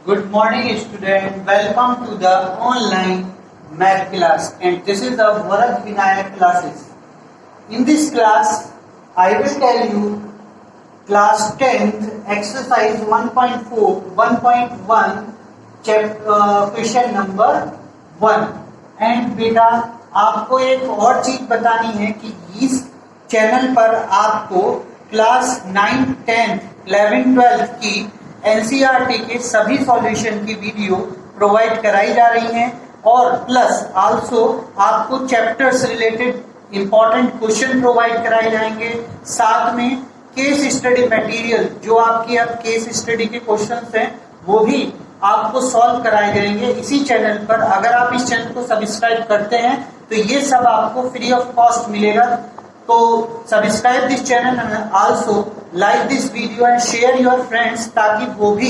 Good morning, student. Welcome to the online math class, and this is the Varad Vinayak classes. In this class, I will tell you class 10th exercise 1.4, 1.1, question number 1. And बेटा आपको एक और चीज बतानी है कि इस channel पर आपको क्लास 9, 10, 11, 12 की एनसीईआरटी के सभी सॉल्यूशन की वीडियो प्रोवाइड कराई जा रही हैं और प्लस आल्सो आपको chapters related important question provide कराए जाएंगे। साथ में केस स्टडी मटेरियल जो आपकी अब केस स्टडी के क्वेश्चंस हैं वो भी आपको सॉल्व कराए जाएंगे इसी चैनल पर। अगर आप इस चैनल को सब्सक्राइब करते हैं तो ये सब आपको फ्री ऑफ कॉस्ट मिलेगा। तो subscribe this channel and also like this video and share your friends ताकि वो भी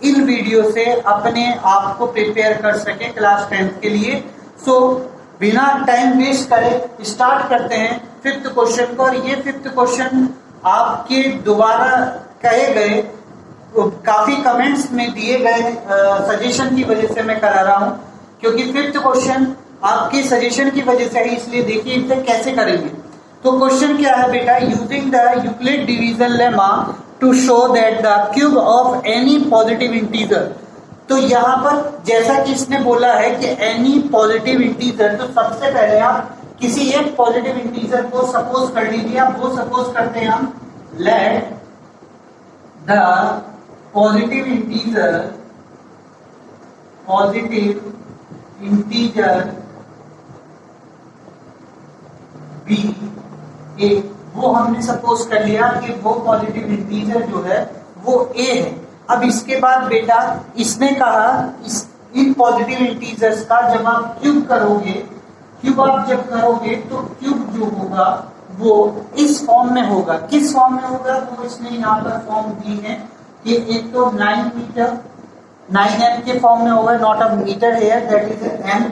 इन वीडियो से अपने आप को प्रिपेयर कर सके क्लास 10th के लिए। सो बिना टाइम वेस्ट करे स्टार्ट करते हैं फिफ्थ क्वेश्चन को। और ये फिफ्थ क्वेश्चन आपके द्वारा कहे गए काफी कमेंट्स में दिए गए सजेशन की वजह से मैं करा रहा हूं, क्योंकि फिफ्थ क्वेश्चन आपके सजेशन की वजह से है, इसलिए देखिए इसे कैसे करेंगे। तो क्वेश्चन क्या है बेटा, using the Euclid division lemma to show that the cube of any positive integer. तो यहाँ पर जैसा कि इसने बोला है कि एनी पॉजिटिव इंटीजर, तो सबसे पहले आप किसी एक पॉजिटिव इंटीजर को सपोज कर लीजिए। आप वो सपोज करते हैं हम, let the positive integer be a, वो हमने सपोज कर लिया कि वो पॉजिटिव इंटीजर जो है वो ए है। अब इसके बाद बेटा इसने कहा इन पॉजिटिव इंटीजर्स का जब आप क्यूब करोगे, क्यूब आप जब करोगे तो क्यूब जो होगा वो इस फॉर्म में होगा। किस फॉर्म में होगा वो इसने यहाँ पर फॉर्म दी है कि एक तो 9 मीटर 9m के फॉर्म में होगा, not a metre here, that is m,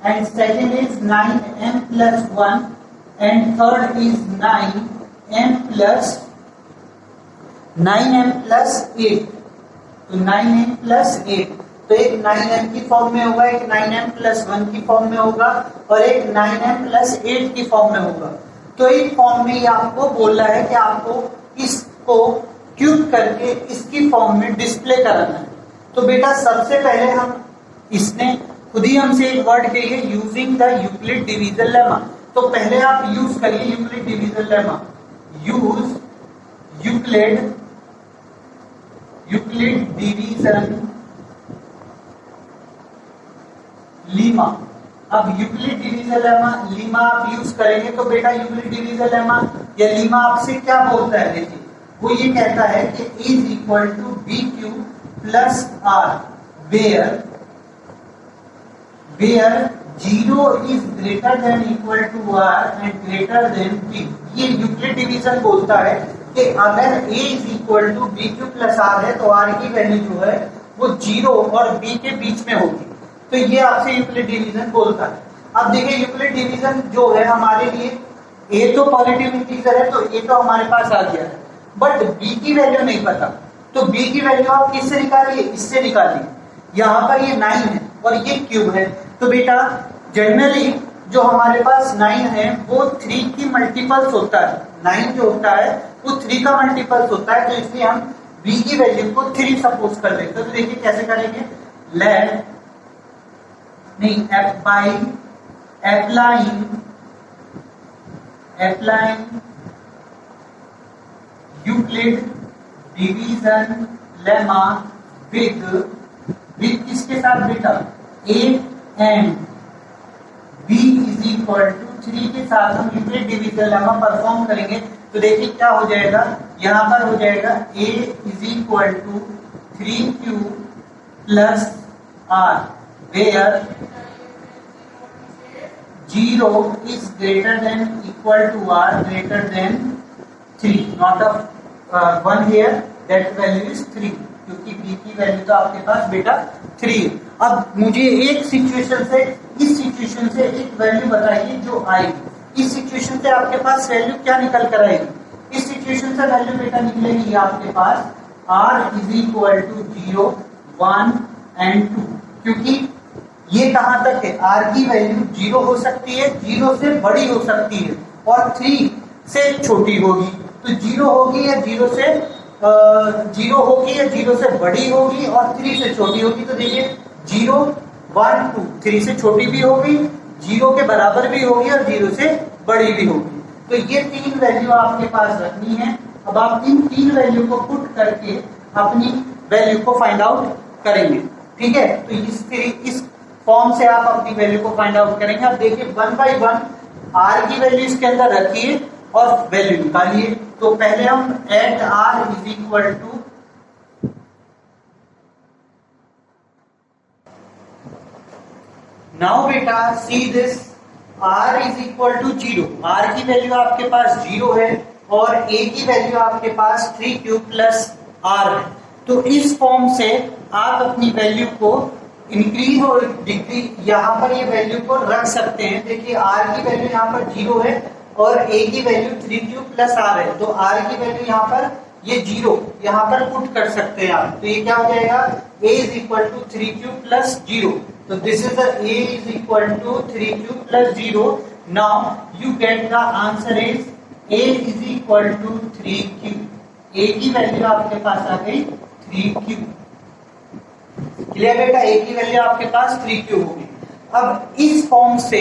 and second is 9m plus 1 and third is 9m plus 8। तो 9m plus 8, तो एक 9m की फॉर्म में होगा, एक 9m plus 1 की फॉर्म में होगा और एक 9m plus 8 की फॉर्म में होगा। तो एक फॉर्म में ये आपको बोल रहा है कि आपको इसको क्यूब करके इसकी फॉर्म में डिस्प्ले कराना है। तो बेटा सबसे पहले हम, इसने खुद ही हमसे एक वर्ड कही है using the Euclid division lemma. तो पहले आप यूज करिए Euclid division lemma. Use Euclid division Lima. अब यूक्लिड डिवीजन लीमा आप यूज करेंगे तो बेटा यूक्लिड डिवीजन लेमा या लीमा आपसे क्या बोलता है, देखिए वो ये कहता है कि is equal to B Q plus R where 0 is greater than equal to r and greater than b। ये यूक्लिड डिवीजन बोलता है कि अगर a is equal to b q plus r है तो r की वैल्यू जो है वो 0 और b के बीच में होगी। तो ये आपसे यूक्लिड डिवीजन बोलता है। अब देखिए यूक्लिड डिवीजन जो है हमारे लिए a तो पॉजिटिव इंटीजर है तो a तो हमारे पास आ गया है, बट b की वैल्यू नहीं पता। तो b की वैल्यू आप किससे निकालिए, इससे निकालिए। यहाँ पर ये 9 है और ये क्यूब है। तो बेटा जनरली जो हमारे पास 9 है वो 3 की मल्टीपल्स होता है। 9 जो होता है वो 3 का मल्टीपल्स होता है, तो इसलिए हम b की वैल्यू को 3 सपोज कर लेते हैं। तो देखिए कैसे करेंगे, लेट नहीं applying Euclid division lemma with किसके साथ बेटा, a and b is equal to 3 के साथ हम यूक्लिड डिवीजन लेमा परफॉर्म करेंगे। तो देखिए क्या हो जाएगा, यहाँ पर हो जाएगा a is equal to 3q plus r where 0 is greater than equal to r greater than 3, not of 1 here, that value is 3, क्योंकि b की वैल्यू तो आपके पास बेटा 3 है। अब मुझे एक सिचुएशन से, इस सिचुएशन से एक वैल्यू बताइए जो आएगी। इस सिचुएशन से आपके पास वैल्यू क्या निकल कर आएगी, इस सिचुएशन से वैल्यू बेटा निकलेगी आपके पास r is equal to 0 1 and 2, क्योंकि ये कहां तक है, r की वैल्यू 0 हो सकती है, 0 से बड़ी हो सकती है और 3 से छोटी होगी। तो 0 होगी या 0 से 0 होगी या 0 से बड़ी होगी और 3 से छोटी होगी। तो देखिए 0 1 2 3 से छोटी भी होगी, 0 के बराबर भी होगी और 0 से बड़ी भी होगी। तो ये 3 वैल्यू आपके पास रखनी है। अब आप इन 3 वैल्यू को पुट करके अपनी वैल्यू को फाइंड आउट करेंगे, ठीक है। तो इस फॉर्म से आप अपनी वैल्यू को फाइंड आउट करेंगे। अब देखिए 1 by 1 r की वैल्यू इसके अंदर रखिए और वैल्यू निकालिए। तो पहले हम at r is equal to now बेटा see this r is equal to 0। r की वैल्यू आपके पास 0 है और a की वैल्यू आपके पास 3q प्लस r है। तो इस फॉर्म से आप अपनी वैल्यू को इंक्रीज और डिक्रीज यहाँ पर ये वैल्यू को रख सकते हैं। देखिए r की वैल्यू यहाँ पर 0 है और a की वैल्यू 3q प्लस r है। तो r की वैल्यू यहाँ पर ये 0 यहाँ पर पुट कर सकते हैं आप। तो ये क्या हो जाएगा, a is equal to 3q plus 0। तो this is the a is equal to 3q plus 0। Now you get the answer is a is equal to 3q। a की वैल्यू आपके पास आ गई 3q। क्लियर बेटा, a की value आपके पास 3q होगी। अब इस फॉर्म से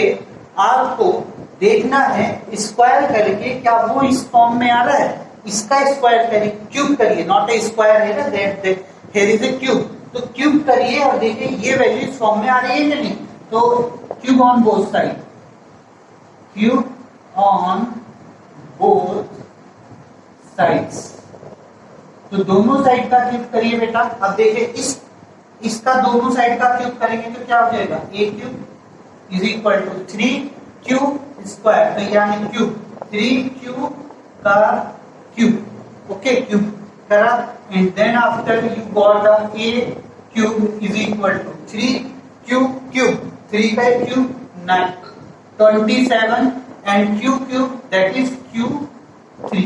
आपको देखना है स्क्वायर करके क्या वो इस फॉर्म में आ रहा है। इसका स्क्वायर करिए, क्यूब करिए, नॉट ए स्क्वायर है ना, that here is a cube. तो क्यूब करिए और देखिए ये वैल्यू इस फॉर्म में आ रही है या नहीं। तो cube on both side, cube on both sides. तो दोनों साइड का क्यूब करिए बेटा। अब देखिए इसका दोनों साइड का क्यूब करेंगे तो क्या हो जाएगा, a cube is equal to 3q square. तो यानी क्यूब 3q का क्यूब, ओके, क्यूब करा and then after you got the a cube is equal to 3q cube, 3 by cube 9 27 and q cube that is q3।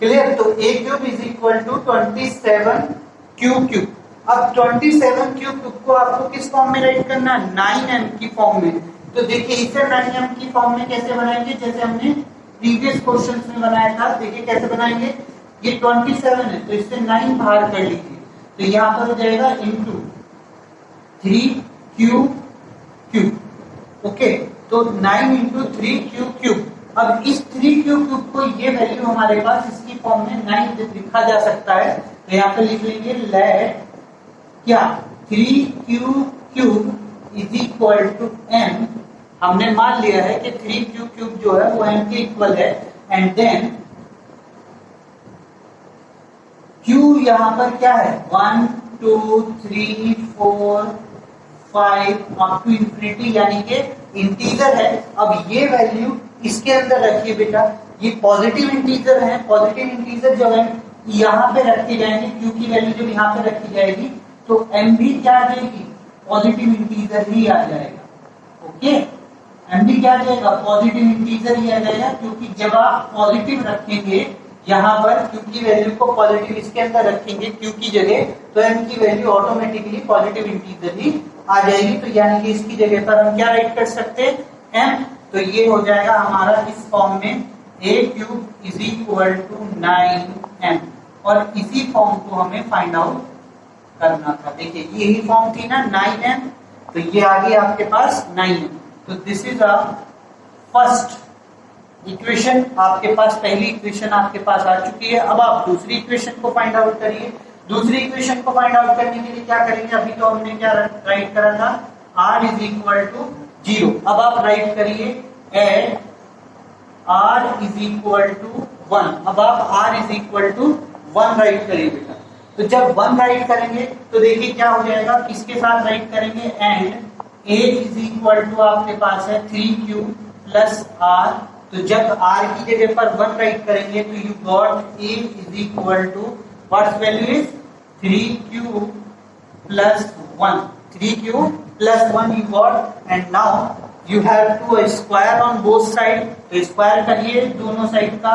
Clear. तो a cube is equal to 27q cube. अब 27 cube को आपको किस form में right करना है, 9m की form में। तो देखिए इसे 9m की फॉर्म में कैसे बनाएंगे, जैसे हमने प्रीवियस क्वेश्चंस में बनाया था। देखिए कैसे बनाएंगे, ये 27 है तो इससे 9 बाहर कर लीजिए। तो यहाँ पर हो जाएगा इंटू 3q क्यूब, ओके। तो 9 इंटू 3q क्यूब। अब इस 3q क्यूब को ये वैल्यू हमारे पास इसकी फॉर्म में 9 लिखा जा सकता है। तो यहाँ पे लिख लेंगे लेट क्या 3q cube is equal to m। हमने मान लिया है कि 3q क्यूब जो है वो m के इक्वल है एंड देन q यहाँ पर क्या है 1 2 3 4 5 अप टू इंफिनिटी, यानी कि इंटीजर है। अब ये वैल्यू इसके अंदर रखिए बेटा, ये पॉजिटिव इंटीजर है। पॉजिटिव इंटीजर जो है यहाँ पे रखे जाएंगे, q की वैल्यू जब यहाँ पे रखी जाएगी तो m भी क्या आ जाएगी, पॉजिटिव इंटीजर ही आ जाएगा, ओके। m भी क्या आ जाएगा, पॉजिटिव इंटीजर ही आ जाएगा, क्योंकि जब आप पॉजिटिव रखेंगे यहाँ पर q की वैल्यू को पॉजिटिव इसके अंदर रखेंगे q की जगह, तो m की वैल्यू ऑटोमेटिकली पॉजिटिव इंटीजर ही आ जाएगी। तो यानी कि इसकी जगह पर हम क्या राइट कर सकते हैं, m। तो ये हो जाएगा हमारा इस फॉर्म में a cube is equal to 9m। और इसी फॉर्म को हमें फाइंड आउट करना था। देखिए यही फॉर्म थी ना 9m, तो ये आ गई आपके पास 9m। तो this is a first equation. आपके पास पहली इक्वेशन आपके पास आ चुकी है। अब आप दूसरी इक्वेशन को फाइंड आउट करिए। दूसरी इक्वेशन को फाइंड आउट करने के लिए क्या करेंगे, अभी तो हमने क्या राइट करा था, r इज इक्वल टू 0। अब आप राइट करिए at r is equal to 1। अब आप r is equal to 1 write करिए बेटा। तो जब 1 राइट करेंगे तो देखिए क्या हो जाएगा, किसके साथ राइट करेंगे, and a is equal to आपके पास है 3q प्लस r। तो जब r की जगह पर 1 राइट करेंगे तो you got a is equal to what's value is 3q plus 1। 3q plus 1 you got, and now you have to square on both side। तो स्क्वायर करिए दोनों साइड का,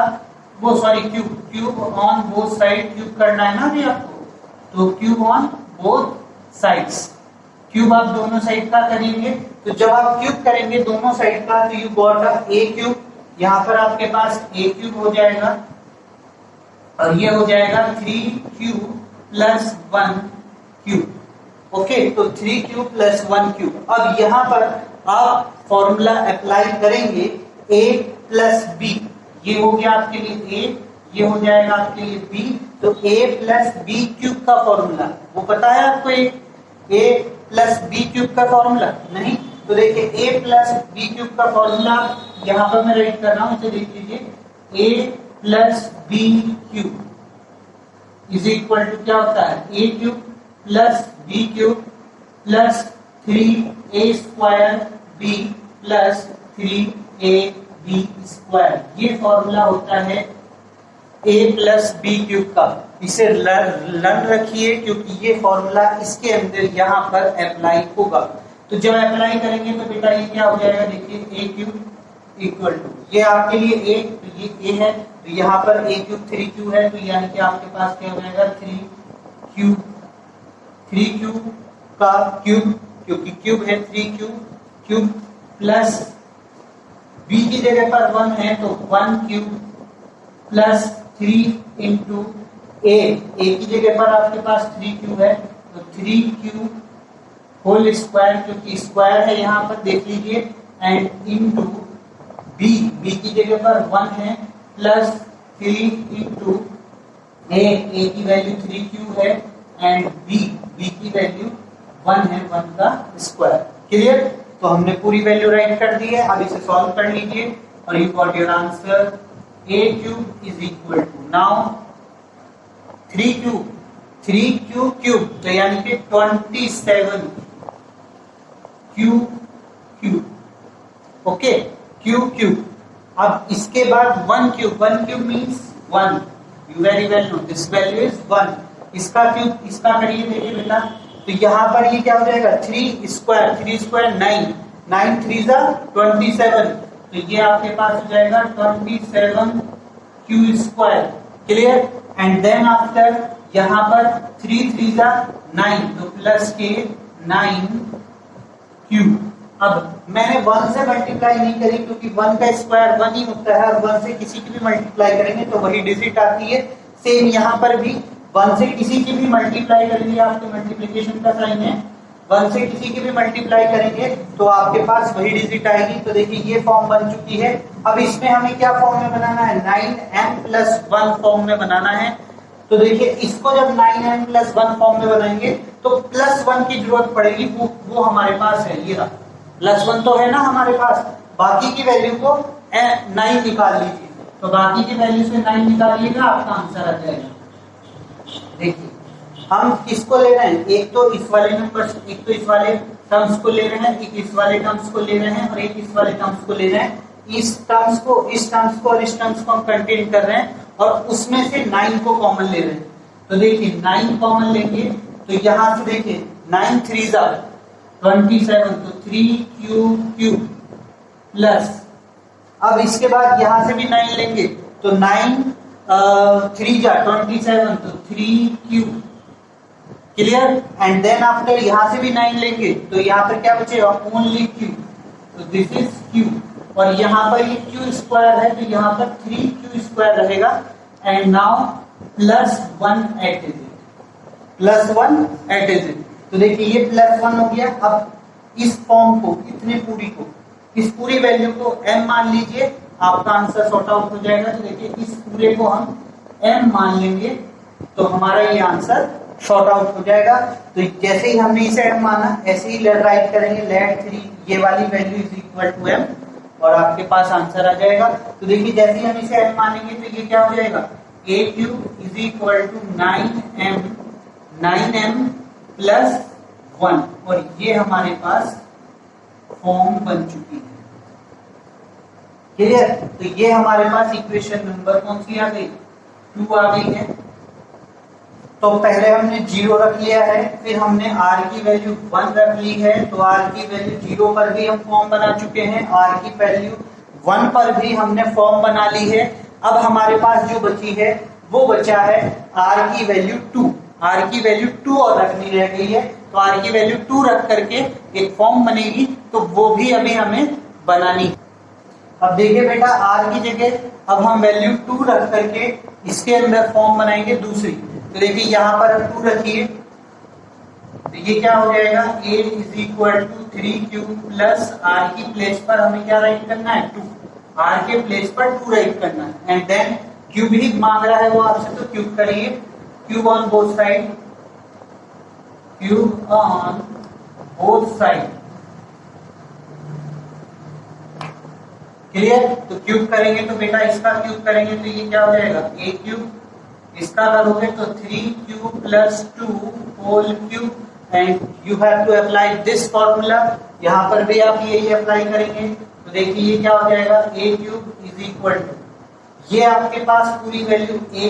वो sorry cube on both side, cube करना है ना अभी आपको। तो cube on both sides. Cube आप दोनों साइड का करेंगे, तो जब आप क्यूब करेंगे दोनों साइड का तो you got a A cube. यहाँ पर आपके पास ए क्यूब हो जाएगा और ये हो जाएगा 3 क्यूब प्लस 1 क्यूब। ओके, तो 3 क्यूब प्लस 1 क्यूब। अब यहाँ पर आप फॉर्मूला अप्लाई करेंगे a प्लस बी। ये हो गया आपके लिए a, ये हो जाएगा आपके लिए b। तो a प्लस बी क्यूब का फॉर्मूला वो पता है आपको? a प्लस बी क्यूब का फॉर्मूला नहीं? तो देखिए a प्लस बी क्यूब का फॉर्मूला यहाँ पर मैं राइट कर रहा हूँ, इसे देख लीजिए। a plus B cube is equal to क्या होता है? a cube plus B cube plus 3a square b plus 3ab square. ये फॉर्मूला होता है a प्लस बी क्यूब का। इसे लर्न रखिए क्योंकि ये फॉर्मूला इसके अंदर यहाँ पर अप्लाई होगा। तो जब अप्लाई करेंगे तो बेटा ये क्या हो जाएगा? देखिए a क्यूब इक्वल टू, ये आपके लिए a, तो ये a है, तो यहाँ पर a क्यूब 3q है, तो यानी कि आपके पास क्या हो जाएगा? 3 क्यूब का क्यूब, क्योंकि क्यूब है 3 क्यूब प्लस b की जगह पर 1 है तो 1 क्यूब प्लस 3 इंटू a की जगह पर आपके पास 3 क्यूब है तो 3 क्यूब होल स्क्वायर, क्योंकि स्क्वायर है यहाँ पर देख लीजिए, एंड इंटू b की जगह पर 1 है प्लस 3 इंटू a की वैल्यू 3 क्यूब है एंड b की वैल्यू 1 है, 1 का स्क्वायर। क्लियर? तो हमने पूरी वैल्यू राइट कर दी है। अब इसे सॉल्व कर लीजिए और you got your answer. a cube is equal to, now 3 cube तो यानी कि 27 क्यूब। Okay, cube. अब इसके बाद 1 cube means 1। You very well know this value is 1। इसका क्यूब, इसका करिए देखिए बेटा, तो यहाँ पर ये क्या हो जाएगा? 3 स्क्वायर 9 3 जा 27, तो ये आपके पास हो जाएगा 27 Q square. Clear? And then after यहाँ पर 3 3 जा 9, तो प्लस के 9 क्यूब। अब मैंने 1 से मल्टीप्लाई नहीं करी क्योंकि 1 का स्क्वायर 1 ही होता है और 1 से किसी की भी मल्टीप्लाई करेंगे तो वही डिजिट आती है। सेम यहाँ पर भी 1 से किसी की भी मल्टीप्लाई करेंगे, आपके मल्टीप्लिकेशन का साइन है, 1 से किसी की भी मल्टीप्लाई करेंगे तो आपके पास वही डिजिट आएगी। तो देखिए ये फॉर्म बन चुकी है। अब इसमें हमें क्या फॉर्म में बनाना है? 9m प्लस 1 फॉर्म में बनाना है। तो देखिए इसको जब 9m प्लस 1 फॉर्म में बनाएंगे तो प्लस 1 की जरूरत पड़ेगी, वो हमारे पास है, ये रहा प्लस 1 तो है ना हमारे पास। बाकी की वैल्यू को 9 निकाल लीजिए, तो बाकी की वैल्यू से 9 निकालिएगा, आपका आंसर आ जाएगा। देखिए हम किसको ले रहे हैं? एक तो इस वाले नंबर, एक तो इस वाले टर्म्स को ले रहे हैं, एक इस वाले टर्म्स को ले रहे हैं और एक इस वाले टर्म्स को ले रहे हैं। इस टर्म्स को और इस टर्म्स को हम कंटेन कर रहे हैं और उसमें से 9 को कॉमन ले रहे हैं। तो देखिए 9 कॉमन लेंगे तो यहाँ से देखिए 9 3 जा 27, तो 3 क्यूब प्लस, अब इसके बाद यहाँ से भी 9 लेंगे तो 9 3 जा 27, तो 3 cube. Clear? And then after यहाँ से भी 9 लेंगे तो यहाँ पर क्या बचेगा? ओनली क्यूब, तो दिस इज क्यूब। और यहाँ पर ये क्यू स्क्वायर है तो यहाँ पर 3 क्यू स्क्वायर रहेगा। And now plus 1 at it. तो देखिए ये प्लस 1 हो गया। अब इस फॉर्म को, इस पूरी वैल्यू को m मान लीजिए, आपका आंसर सॉर्ट आउट हो जाएगा। तो देखिए इस पूरे को हम m मान लेंगे तो हमारा ये आंसर सॉर्ट आउट हो जाएगा। तो जैसे ही हमने इसे m माना ऐसे ही राइट करेंगे, लेट 3 ये वाली value is equal to m और आपके पास आंसर आ जाएगा। तो देखिए जैसे ही हम इसे m मानेंगे तो ये क्या हो जाएगा? a cube is equal to 9m plus 1, और ये हमारे पास फॉर्म बन चुकी है। क्लियर? तो ये हमारे पास इक्वेशन नंबर कौन सी आ गई? 2 आ गई है। तो पहले हमने 0 रख लिया है, फिर हमने r की वैल्यू 1 रख ली है, तो r की वैल्यू 0 पर भी हम फॉर्म बना चुके हैं, r की वैल्यू 1 पर भी हमने फॉर्म बना ली है। अब हमारे पास जो बची है वो बचा है r की वैल्यू 2 और रखनी रह गई है। तो r की वैल्यू 2 रख करके एक फॉर्म बनेगी, तो वो भी अभी हमें बनानी है। अब देखिए बेटा, r की जगह अब हम वैल्यू 2 रख करके इसके अंदर फॉर्म बनाएंगे दूसरी। तो देखिए यहाँ पर अब 2 रखिए, तो ये क्या हो जाएगा, a is equal to 3q plus r की प्लेस पर हमें क्या राइट करना है, 2, r के प्लेस पर 2 राइट करना है। एंड देन क्यूब ही मांग रहा है वो आपसे, तो क्यूब करिए, cube on both side, cube on both side, clear. तो क्यूब करेंगे तो बेटा इसका क्यूब करेंगे तो ये क्या हो जाएगा, a क्यूब, इसका करोगे तो 3q plus 2 whole cube, and you have to apply this formula, यहाँ पर भी आप यही अप्लाई करेंगे। तो देखिए ये क्या हो जाएगा, a cube is equal to, ये आपके पास पूरी वैल्यू a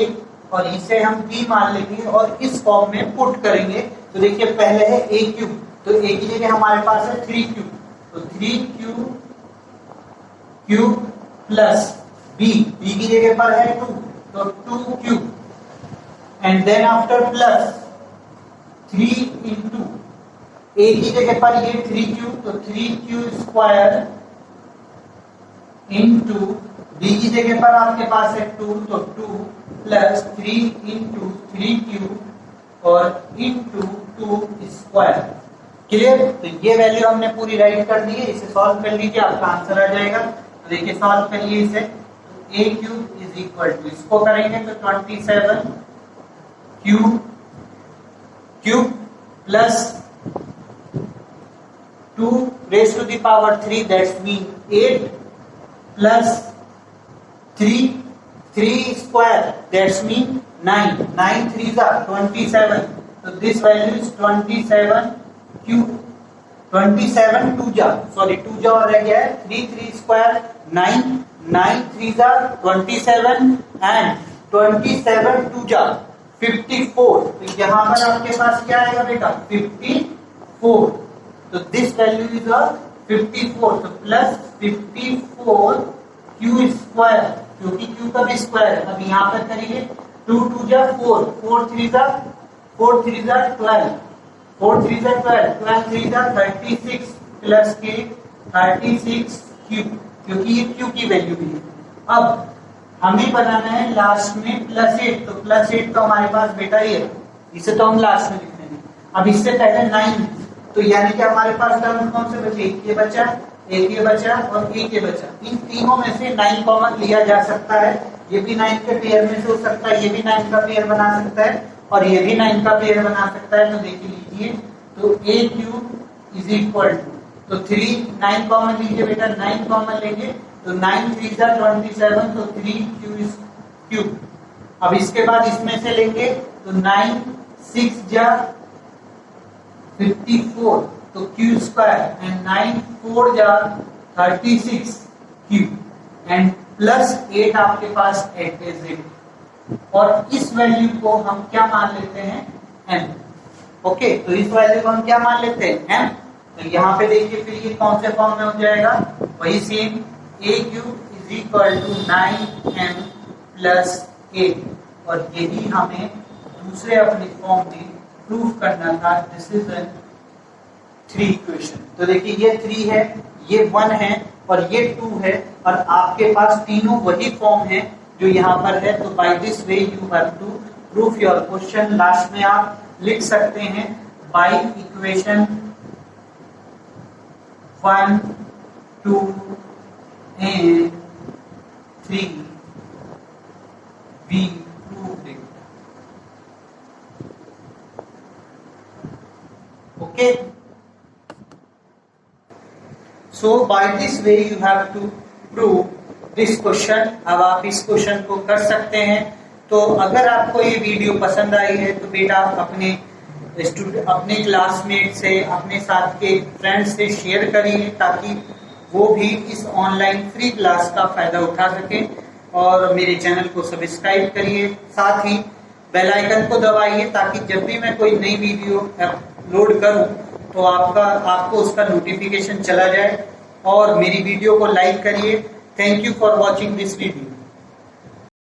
और इसे हम b मान लेंगे और इस फॉर्म में पुट करेंगे। तो देखिए पहले है a क्यूब, तो a की जगह हमारे पास है 3 क्यूब, तो 3 क्यूब प्लस b की जगह पर है 2, तो 2 cube, and then after plus 3 into a की जगह पर ये 3 क्यूब, तो 3q स्क्वायर इंटू b की जगह पर आपके पास है 2, तो 2 प्लस 3 इंटू 3q और इंटू 2 स्क्वायर, क्लियर। तो ये वैल्यू हमने पूरी राइट कर दी है, इसे सॉल्व कर लीजिए, आपका आंसर आ जाएगा। तो देखिए सॉल्व करिए इसे, तो a cube is equal to, इसको करेंगे तो 27 cube plus 2 raise to the power 3, that's mean 8 plus 3 square, that's mean 9, 9 3s are 27, so this value is 27 cube, 27 2 जा और रह गया है 3 स्क्वायर 9, 9 3s are 27 एंड 27 2 जा 54, तो यहाँ पर आपके पास क्या आएगा बेटा, 54, तो दिस वैल्यू इज 54, तो प्लस 54 क्यू स्क्वायर, क्योंकि क्यू का भी स्क्वायर है। अब यहाँ पर करिए 2 2 जा 4, 4 3 जा 12, 4 3 जा 12, 12 3 जा 36 प्लस के 36 क्यू, क्योंकि ये क्यू की वैल्यू भी है। अब हमें बनाना है लास्ट में +8, तो +8 तो हमारे पास बेटा ये है, इसे तो हम लास्ट में लिख देंगे। अब इससे पहले 9, तो यानी कि हमारे पास टर्म कौन से बचे, एक ये बचा और एक ये बचा, इन तीनों में से 9 कॉमन लिया जा सकता है, ये भी 9 के पेयर में से हो सकता है, ये भी 9 का पेयर बना सकता है और ये भी 9 का पेयर बना सकता है। तो देख लीजिए, तो a cube is equal to, तो 3 9 कॉमन लीजिए बेटा, 9 कॉमन लेंगे तो 9 3 जा 27, तो 3q क्यूब। अब इसके बाद इसमें से लेंगे तो 9 6 जा 54, तो q स्क्वायर, एंड 9 4 जा 36 क्यूब, एंड प्लस 8 आपके पास 8 इज इट, और इस वैल्यू को हम क्या मान लेते हैं, m। ओके, तो इस वैल्यू को हम क्या मान लेते हैं, m। तो यहाँ पे देखिए फिर ये कौन से फॉर्म में हो जाएगा, वही same, a cube is equal to 9m plus 8, और यही हमें दूसरे अपने फॉर्म में प्रूव करना था। This is 3 equation. तो देखिए ये 3 है, ये 1 है और ये 2 है, और आपके पास तीनों वही फॉर्म है जो यहाँ पर है। तो by this way you have to proof your question. Last में आप लिख सकते हैं by equation 1 2 and 3 we proved it. Okay, so by this way you have to prove this question। अब आप इस क्वेश्चन को कर सकते हैं। तो अगर आपको ये वीडियो पसंद आई है तो बेटा अपने क्लासमेट से, अपने साथ के फ्रेंड्स से शेयर करिए, ताकि वो भी इस ऑनलाइन फ्री क्लास का फायदा उठा सके। और मेरे चैनल को सब्सक्राइब करिए, साथ ही बेल आइकन को दबाइए, ताकि जब भी मैं कोई नई वीडियो अपलोड करूं तो आपको उसका नोटिफिकेशन चला जाए। और मेरी वीडियो को लाइक करिए। Thank you for watching this video.